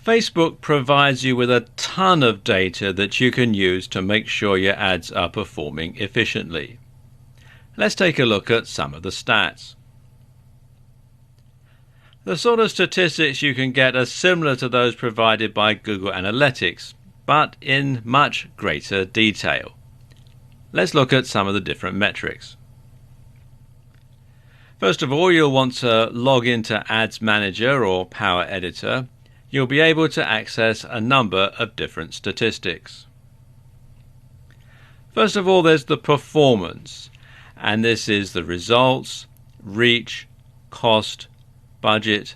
Facebook provides you with a ton of data that you can use to make sure your ads are performing efficiently. Let's take a look at some of the stats. The sort of statistics you can get are similar to those provided by Google Analytics, but in much greater detail. Let's look at some of the different metrics. First of all, you'll want to log into Ads Manager or Power Editor. You'll be able to access a number of different statistics. First of all, there's the performance, and this is the results, reach, cost, budget,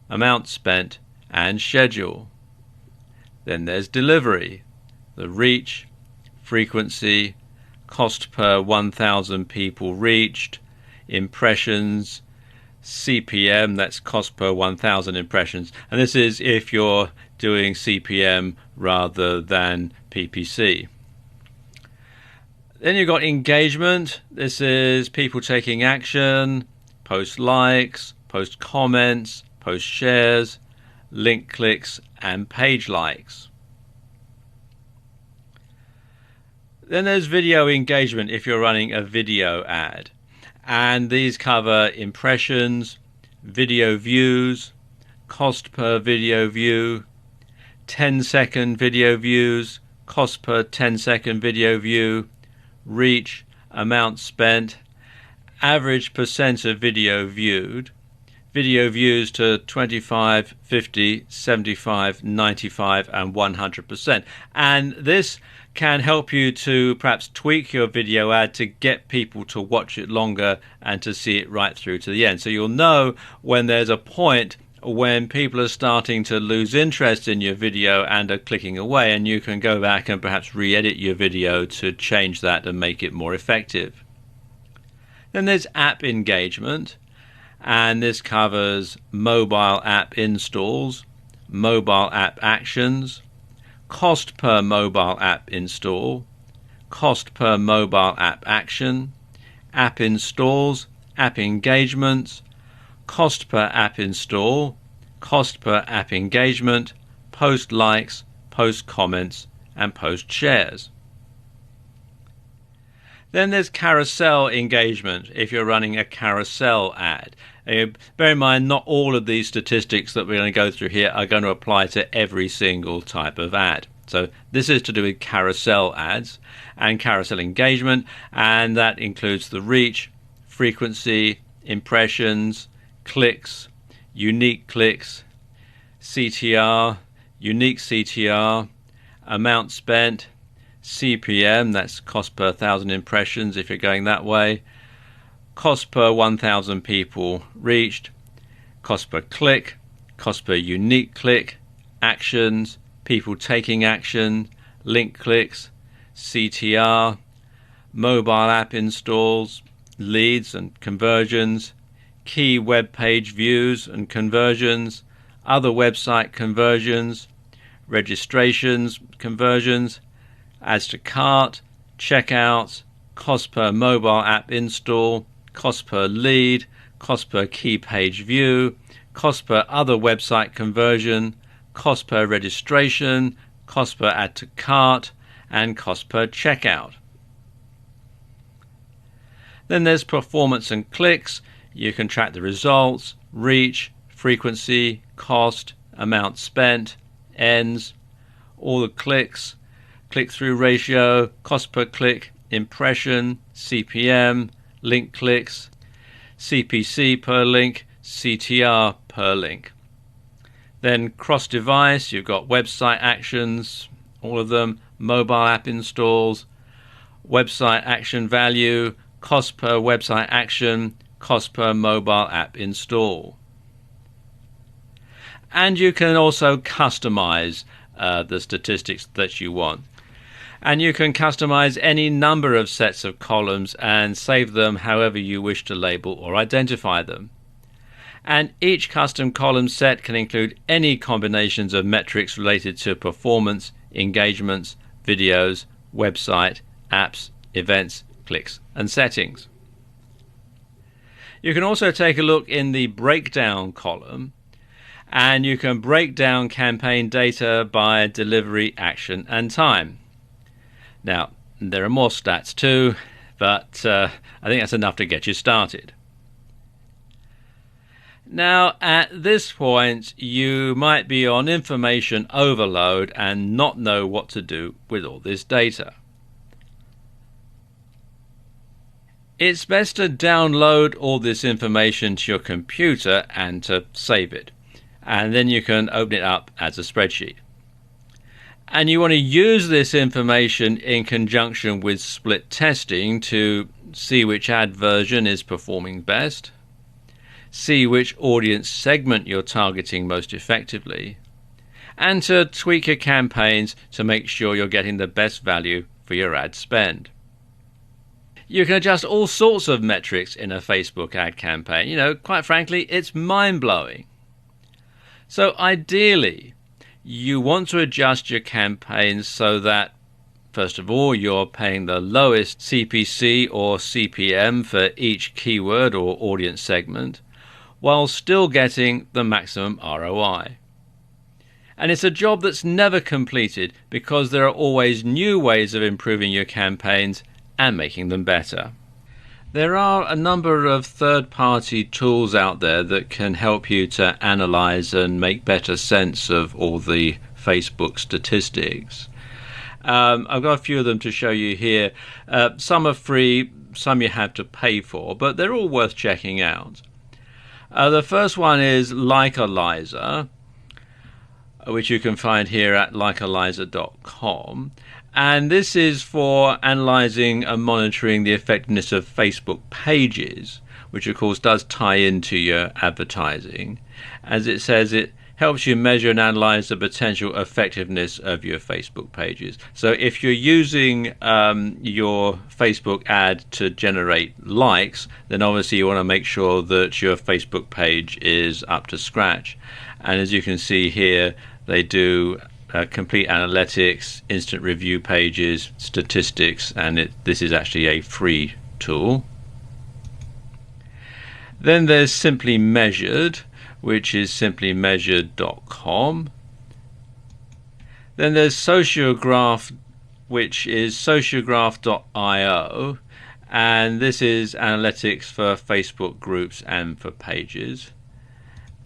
amount spent, and schedule. Then there's delivery, the reach, frequency, cost per 1,000 people reached, impressions, CPM, that's cost per 1,000 impressions, and this is if you're doing CPM rather than PPC. Then you've got engagement. This is people taking action, post likes, post comments, post shares, link clicks, and page likes. Then there's video engagement if you're running a video ad. And these cover impressions, video views, cost per video view, 10-second video views, cost per 10-second video view, reach, amount spent, average percent of video viewed, video views to 25, 50, 75, 95 and 100%. And this can help you to perhaps tweak your video ad to get people to watch it longer and to see it right through to the end. So you'll know when there's a point when people are starting to lose interest in your video and are clicking away, and you can go back and perhaps re-edit your video to change that and make it more effective. Then there's app engagement, and this covers mobile app installs, mobile app actions, cost per mobile app install, cost per mobile app action, app installs, app engagements, cost per app install, cost per app engagement, post likes, post comments, and post shares. Then there's carousel engagement if you're running a carousel ad. Bear in mind, not all of these statistics that we're going to go through here are going to apply to every single type of ad. So this is to do with carousel ads and carousel engagement, and that includes the reach, frequency, impressions, clicks, unique clicks, CTR, unique CTR, amount spent, CPM, that's cost per 1,000 impressions if you're going that way, cost per 1,000 people reached, cost per click, cost per unique click, actions, people taking action, link clicks, CTR, mobile app installs, leads and conversions, key web page views and conversions, other website conversions, registrations, conversions, adds to cart, checkouts, cost per mobile app install, cost per lead, cost per key page view, cost per other website conversion, cost per registration, cost per add to cart, and cost per checkout. Then there's performance and clicks. You can track the results, reach, frequency, cost, amount spent, ends, all the clicks, click-through ratio, cost per click, impression, CPM, link clicks, CPC per link, CTR per link. Then cross-device, you've got website actions, all of them, mobile app installs, website action value, cost per website action, cost per mobile app install. And you can also customize the statistics that you want. And you can customize any number of sets of columns and save them however you wish to label or identify them. And each custom column set can include any combinations of metrics related to performance, engagements, videos, website, apps, events, clicks, and settings. You can also take a look in the breakdown column, And you can break down campaign data by delivery, action, and time. Now, there are more stats too, but I think that's enough to get you started. Now, at this point, you might be on information overload and not know what to do with all this data. It's best to download all this information to your computer and to save it. And then you can open it up as a spreadsheet. And you want to use this information in conjunction with split testing to see which ad version is performing best, see which audience segment you're targeting most effectively, and to tweak your campaigns to make sure you're getting the best value for your ad spend. You can adjust all sorts of metrics in a Facebook ad campaign. Quite frankly, it's mind-blowing. So ideally, you want to adjust your campaigns so that, first of all, you're paying the lowest CPC or CPM for each keyword or audience segment, while still getting the maximum ROI. And it's a job that's never completed because there are always new ways of improving your campaigns and making them better. There are a number of third-party tools out there that can help you to analyze and make better sense of all the Facebook statistics. I've got a few of them to show you here. Some are free, some you have to pay for, but they're all worth checking out. The first one is Analyzer, which you can find here at likealyzer.com. And this is for analyzing and monitoring the effectiveness of Facebook pages, which of course does tie into your advertising. As it says, it helps you measure and analyze the potential effectiveness of your Facebook pages. So if you're using your Facebook ad to generate likes, then obviously you want to make sure that your Facebook page is up to scratch. And as you can see here, they do complete analytics, instant review pages, statistics, and this is actually a free tool. Then there's Simply Measured, which is simplymeasured.com. Then there's Sociograph, which is sociograph.io, and this is analytics for Facebook groups and for pages.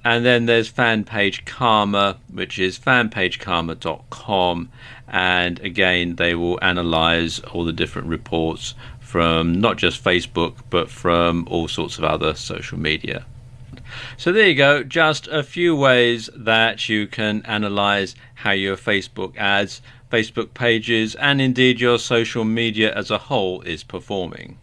And then there's Fan Page Karma, which is fanpagekarma.com, and again they will analyze all the different reports from not just Facebook but from all sorts of other social media. So there you go, just a few ways that you can analyze how your Facebook ads, Facebook pages, and indeed your social media as a whole is performing.